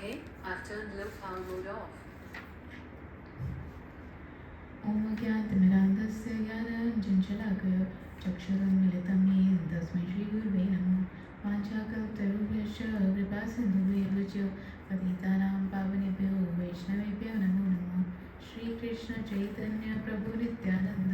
Okay, I've turned low power mode off. ॐ ज्ञातमिरान्धस्य ज्ञानाञ्जनशलाकया चक्षुरुन्मिलितं येन तस्मै श्रीगुरुवे नमः। वाञ्छाकल्पतरुभ्यश्च कृपासिन्धुभ्यश्च पतितानां पावनेभ्यो वैष्णवेभ्यो नमो नमः। श्रीकृष्णचैतन्यप्रभुनित्यानन्द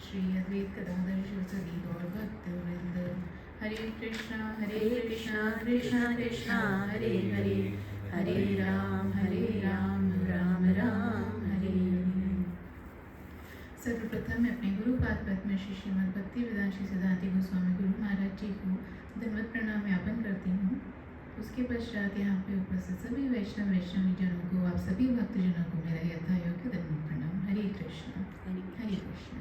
श्री अद्वैत गदाधर शिवसदि गौरभक्तवृन्द। हरे कृष्णा कृष्णा कृष्णा हरे हरे, हरे राम राम राम हरे हरे। सर्वप्रथम मैं अपने गुरु पाद पद्म श्री श्रीमद् भक्ति वेदांत श्री सिद्धांत गोस्वामी गुरु महाराज जी को धन्यवाद प्रणाम ज्ञापन करती हूँ। उसके पश्चात यहाँ पे उपस्थित सभी वैष्णवी जनों को, आप सभी भक्तजनों को मेरा यथायोग्य धन्यवाद प्रणाम। हरे कृष्ण हरे कृष्ण।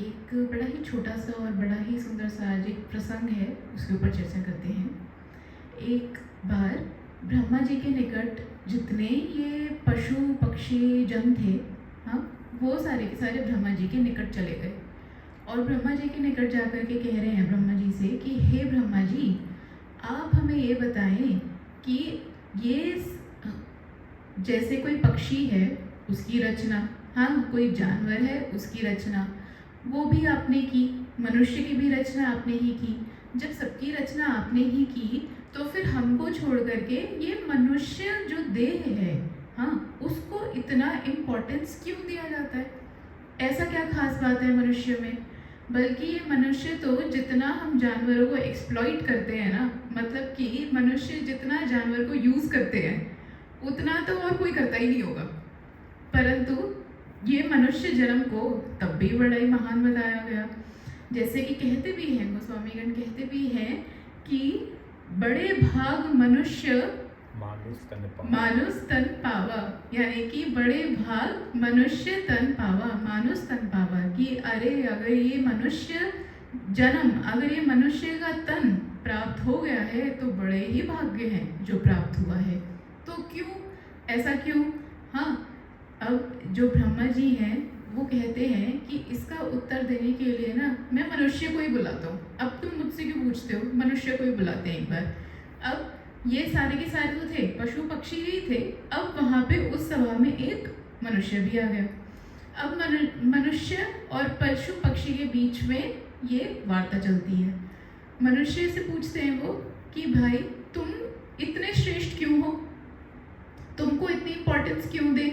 एक बड़ा ही छोटा सा और बड़ा ही सुंदर सा आज एक प्रसंग है, उसके ऊपर चर्चा करते हैं। एक बार ब्रह्मा जी के निकट जितने ये पशु पक्षी जन थे, हाँ, वो सारे के सारे ब्रह्मा जी के निकट चले गए और ब्रह्मा जी के निकट जाकर के कह रहे हैं ब्रह्मा जी से कि हे ब्रह्मा जी, आप हमें ये बताएं कि ये जैसे कोई पक्षी है उसकी रचना, हाँ, कोई जानवर है उसकी रचना, वो भी आपने की, मनुष्य की भी रचना आपने ही की। जब सबकी रचना आपने ही की तो फिर हमको छोड़ करके ये मनुष्य जो देह है, हाँ, उसको इतना इम्पोर्टेंस क्यों दिया जाता है? ऐसा क्या खास बात है मनुष्य में? बल्कि ये मनुष्य तो जितना हम जानवरों को एक्सप्लॉइट करते हैं ना, मतलब कि मनुष्य जितना जानवर को यूज़ करते हैं उतना तो और कोई करता ही नहीं होगा। परंतु ये मनुष्य जन्म को तब भी बड़ा ही महान बताया गया। जैसे कि कहते भी हैं, गोस्वामीगण कहते भी हैं कि बड़े भाग मनुष्य मानुष तन पावा, यानी कि बड़े भाग मनुष्य तन पावा, मानुष तन पावा, कि अरे अगर ये मनुष्य जन्म, अगर ये मनुष्य का तन प्राप्त हो गया है तो बड़े ही भाग्य हैं जो प्राप्त हुआ है। तो क्यों, ऐसा क्यों? हाँ, अब जो ब्रह्मा जी हैं वो कहते हैं कि इसका उत्तर देने के लिए ना मैं मनुष्य को ही बुलाता हूँ। अब तुम मुझसे क्यों पूछते हो, मनुष्य को ही बुलाते हैं एक बार। अब ये सारे के सारे तो थे, पशु पक्षी ही थे। अब वहाँ पे उस सभा में एक मनुष्य भी आ गया। अब मनुष्य और पशु पक्षी के बीच में ये वार्ता चलती है। मनुष्य से पूछते हैं वो कि भाई तुम इतने श्रेष्ठ क्यों हो, तुमको इतनी इम्पोर्टेंस क्यों दे?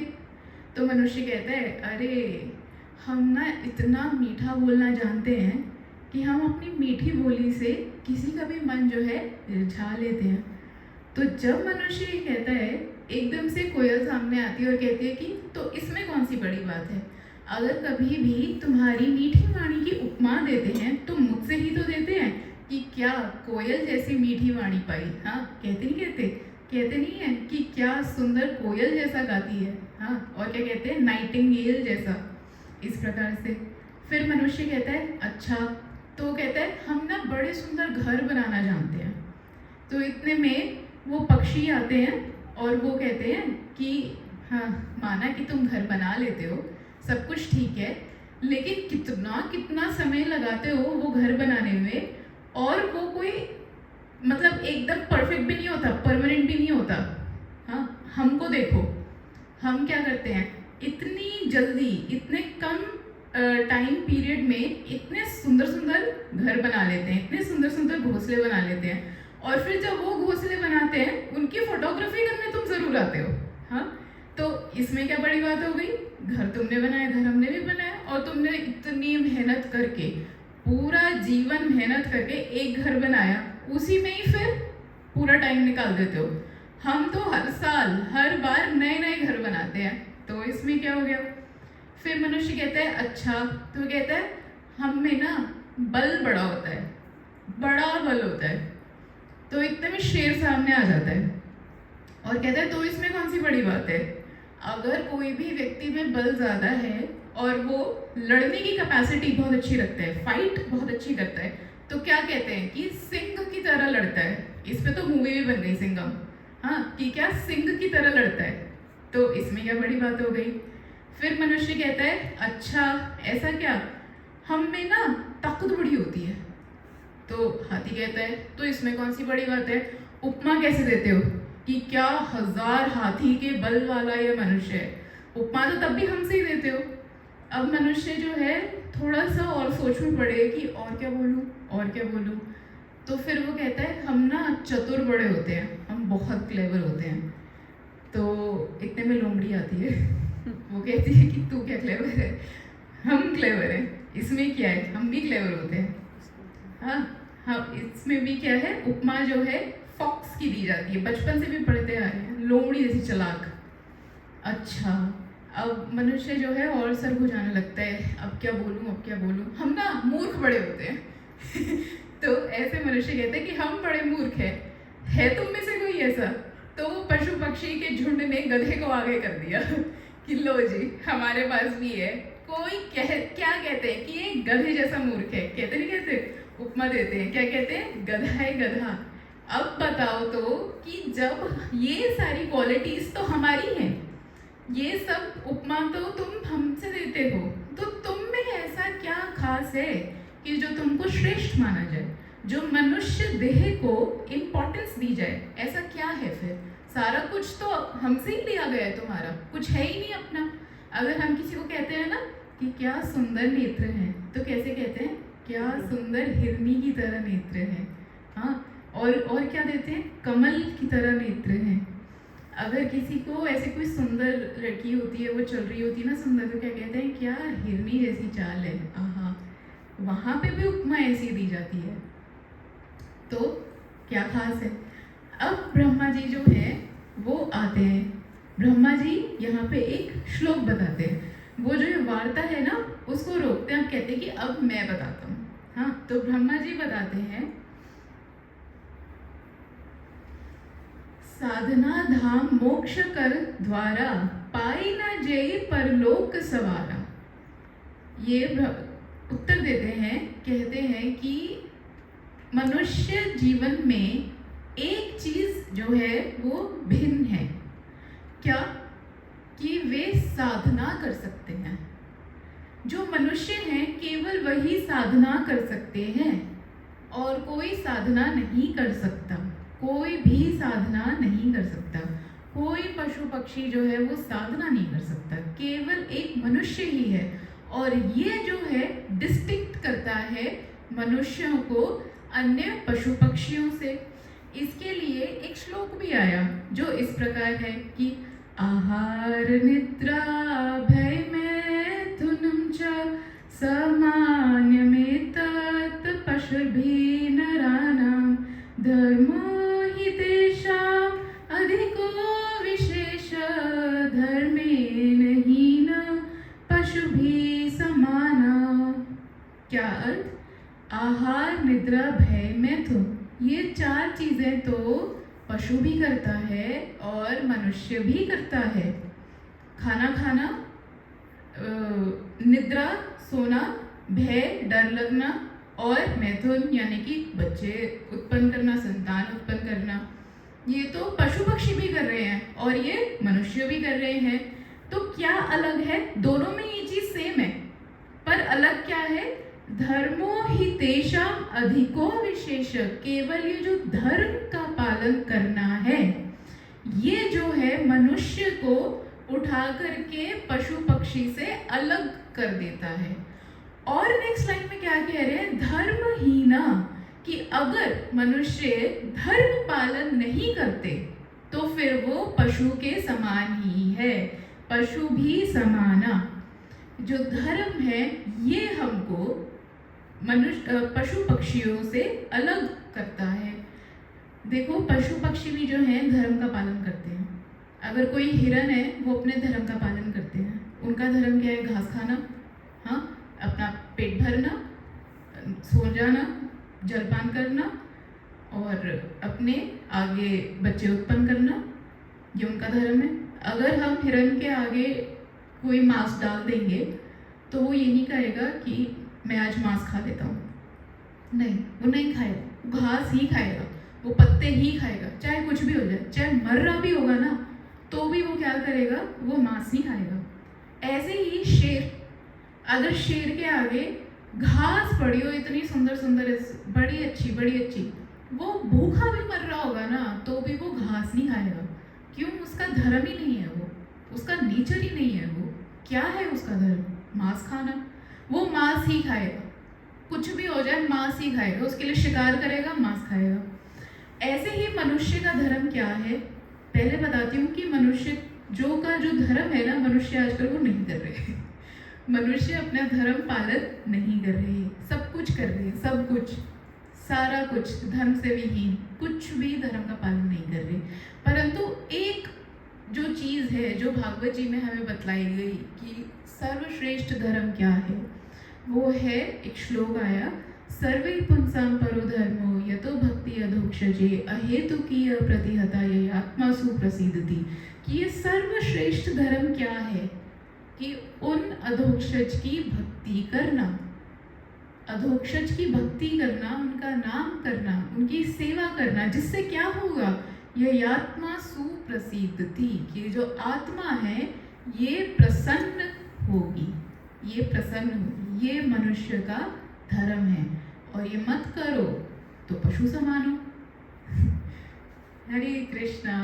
तो मनुष्य कहता है, अरे हम ना इतना मीठा बोलना जानते हैं कि हम अपनी मीठी बोली से किसी का भी मन जो है रिझा लेते हैं। तो जब मनुष्य ये कहता है, एकदम से कोयल सामने आती है और कहती है कि तो इसमें कौन सी बड़ी बात है? अगर कभी भी तुम्हारी मीठी वाणी की उपमा देते हैं तो मुझसे ही तो देते हैं कि क्या कोयल जैसी मीठी वाणी पाई, हाँ, कहते नहीं है कि क्या सुंदर कोयल जैसा गाती है, हाँ, और क्या कहते हैं, नाइटिंगेल जैसा, इस प्रकार से। फिर मनुष्य कहता है अच्छा, तो कहता है हम ना बड़े सुंदर घर बनाना जानते हैं। तो इतने में वो पक्षी आते हैं और वो कहते हैं कि हाँ, माना कि तुम घर बना लेते हो, सब कुछ ठीक है, लेकिन कितना समय लगाते हो वो घर बनाने में, और वो कोई मतलब एकदम परफेक्ट भी नहीं होता, परमानेंट भी नहीं होता। हाँ, हमको देखो, हम क्या करते हैं, इतनी जल्दी, इतने कम टाइम पीरियड में इतने सुंदर सुंदर घर बना लेते हैं, इतने सुंदर सुंदर घोंसले बना लेते हैं, और फिर जब वो घोंसले बनाते हैं उनकी फोटोग्राफी करने तुम ज़रूर आते हो। हाँ, तो इसमें क्या बड़ी बात हो गई? घर तुमने बनाया, घर हमने भी बनाया, और तुमने इतनी मेहनत करके, पूरा जीवन मेहनत करके एक घर बनाया, उसी में ही फिर पूरा टाइम निकाल देते हो। हम तो हर साल हर बार नए नए घर बनाते हैं, तो इसमें क्या हो गया? फिर मनुष्य कहता है अच्छा, तो कहता है हम में ना बल बड़ा होता है, बड़ा बल होता है। तो इतने में शेर सामने आ जाता है और कहता है तो इसमें कौन सी बड़ी बात है? अगर कोई भी व्यक्ति में बल ज़्यादा है और वो लड़ने की कैपेसिटी बहुत अच्छी रखता है, फाइट बहुत अच्छी करता है, तो क्या कहते हैं कि सिंह की तरह लड़ता है। इस पे तो मूवी भी बन गई सिंघम, हाँ, कि क्या सिंह की तरह लड़ता है, तो इसमें क्या बड़ी बात हो गई? फिर मनुष्य कहता है अच्छा ऐसा क्या, हम में ना ताकत बड़ी होती है। तो हाथी कहता है तो इसमें कौन सी बड़ी बात है? उपमा कैसे देते हो? कि क्या 1000 हाथी के बल वाला ये मनुष्य है। उपमा तो तब भी हमसे ही देते हो। अब मनुष्य जो है थोड़ा सा और सोच में पड़े कि और क्या बोलूँ और क्या बोलूँ, तो फिर वो कहता है हम ना चतुर बड़े होते हैं, हम बहुत क्लेवर होते हैं। तो इतने में लोमड़ी आती है वो कहती है कि तू क्या क्लेवर है, हम क्लेवर हैं, इसमें क्या है, हम भी क्लेवर होते हैं। हाँ हाँ, इसमें भी क्या है, उपमा जो है फॉक्स की दी जाती है, बचपन से भी पढ़ते आ रहे हैं, लोमड़ी जैसी चालाक। अच्छा, अब मनुष्य जो है और सर घुजाने लगता है, अब क्या बोलूँ अब क्या बोलूँ, हम ना मूर्ख बड़े होते हैं तो ऐसे मनुष्य कहते हैं कि हम बड़े मूर्ख हैं, है तुम में से कोई ऐसा? तो वो पशु पक्षी के झुंड ने गधे को आगे कर दिया कि लो जी हमारे पास भी है। कोई क्या कहते हैं कि ये गधे जैसा मूर्ख है, कहते नहीं कहते, उपमा देते हैं, क्या कहते हैं, गधा है गधा। अब बताओ तो कि जब ये सारी क्वालिटीज तो हमारी हैं, ये सब उपमा तो तुम हमसे देते हो, तो तुम में ऐसा क्या खास है कि जो तुमको श्रेष्ठ माना जाए, जो मनुष्य देह को इम्पोर्टेंस दी जाए, ऐसा क्या है? फिर सारा कुछ तो हमसे ही लिया गया है, तुम्हारा कुछ है ही नहीं अपना। अगर हम किसी को कहते हैं ना कि क्या सुंदर नेत्र हैं, तो कैसे कहते हैं, क्या सुंदर हिरनी की तरह नेत्र हैं। हाँ, और क्या देते हैं, कमल की तरह नेत्र हैं। अगर किसी को ऐसे कोई सुंदर लड़की होती है, वो चल रही होती है ना सुंदर, तो क्या कहते हैं, क्या हिरनी जैसी चाल है। आहा, वहाँ पे भी उपमा ऐसी दी जाती है, तो क्या खास है। अब ब्रह्मा जी जो है वो आते हैं, ब्रह्मा जी यहाँ पे एक श्लोक बताते हैं, वो जो ये वार्ता है ना उसको रोकते हैं, अब कहते हैं कि अब मैं बताता हूँ। हाँ, तो ब्रह्मा जी बताते हैं, साधना धाम मोक्ष कर द्वारा, पाई न जय परलोक सवारा। ये उत्तर देते हैं, कहते हैं कि मनुष्य जीवन में एक चीज जो है वो भिन्न है, क्या, कि वे साधना कर सकते हैं। जो मनुष्य हैं केवल वही साधना कर सकते हैं, और कोई साधना नहीं कर सकता, कोई भी साधना नहीं कर सकता। कोई पशु पक्षी जो है वो साधना नहीं कर सकता, केवल एक मनुष्य ही है। और ये जो है डिस्टिंक्ट करता है मनुष्यों को अन्य पशु पक्षियों से। इसके लिए एक श्लोक भी आया जो इस प्रकार है कि आहार निद्रा भय मैथुनं च सामान्यमेतत् पशुभिः नराणां धर्मो हि तेषाम् अधिको विशेष धर्मेण हीन पशुभिः समाना। क्या अर्थ? आहार निद्रा भय मैथुन, ये 4 चीजें तो पशु भी करता है और मनुष्य भी करता है। खाना खाना, निद्रा सोना, भय डर लगना, और मैथुन यानी कि बच्चे उत्पन्न करना, संतान उत्पन्न करना, ये तो पशु पक्षी भी कर रहे हैं और ये मनुष्य भी कर रहे हैं। तो क्या अलग है? दोनों में ये चीज सेम है, पर अलग क्या है? धर्मो हि तेषां अधिको विशेष, केवल ये जो धर्म का पालन करना है, ये जो है मनुष्य को उठा करके पशु पक्षी से अलग कर देता है। और नेक्स्ट लाइन में क्या कह रहे हैं? धर्महीना, कि अगर मनुष्य धर्म पालन नहीं करते तो फिर वो पशु के समान ही है, पशु भी समाना। जो धर्म है ये हमको मनुष्य पशु पक्षियों से अलग करता है। देखो, पशु पक्षी भी जो हैं धर्म का पालन करते हैं। अगर कोई हिरन है वो अपने धर्म का पालन करते हैं। उनका धर्म क्या है? घास खाना, हाँ, अपना पेट भरना, सो जाना, जलपान करना और अपने आगे बच्चे उत्पन्न करना, ये उनका धर्म है। अगर हम हिरन के आगे कोई मांस डाल देंगे तो वो ये नहीं कहेगा कि मैं आज मांस खा लेता हूँ, नहीं, वो नहीं खाएगा, वो घास ही खाएगा, वो पत्ते ही खाएगा, चाहे कुछ भी हो जाए, चाहे मर रहा भी होगा ना तो भी वो क्या करेगा? वो मांस ही खाएगा। ऐसे ही शेर, अगर शेर के आगे घास पड़ी हो इतनी सुंदर सुंदर, बड़ी अच्छी, वो भूखा भी मर रहा होगा ना तो भी वो घास नहीं खाएगा। क्यों? उसका धर्म ही नहीं है वो, उसका नेचर ही नहीं है वो। क्या है उसका धर्म? मांस खाना। वो मांस ही खाएगा, कुछ भी हो जाए मांस ही खाएगा, उसके लिए शिकार करेगा, मांस खाएगा। ऐसे ही मनुष्य का धर्म क्या है? पहले बताती हूँ कि मनुष्य जो धर्म है ना, मनुष्य आजकल वो नहीं कर रहे। मनुष्य अपना धर्म पालन नहीं कर रहे, सब कुछ कर रहे, सब कुछ, सारा कुछ, धर्म से विहीन, कुछ भी धर्म का पालन नहीं कर रहे। परंतु एक जो चीज़ है, जो भागवत जी में हमें बतलाई गई कि सर्वश्रेष्ठ धर्म क्या है, वो है, एक श्लोक आया, सर्वे पुंसां परो धर्मो यतो भक्ति अधोक्षजे अहेतुकीय प्रतिहता ये आत्मासु प्रसिद्धति। कि ये सर्वश्रेष्ठ धर्म क्या है? कि उन अधोक्षज की भक्ति करना, अधोक्षज की भक्ति करना, उनका नाम करना, उनकी सेवा करना, जिससे क्या होगा? ये आत्मा सुप्रसिद्धति, कि जो आत्मा है ये प्रसन्न होगी, ये प्रसन्न होगी। ये मनुष्य का धर्म है। और ये मत करो तो पशु समानो। हरे कृष्णा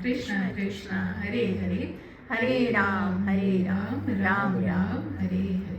कृष्णा कृष्णा हरे हरे, हरे राम राम राम हरे हरे।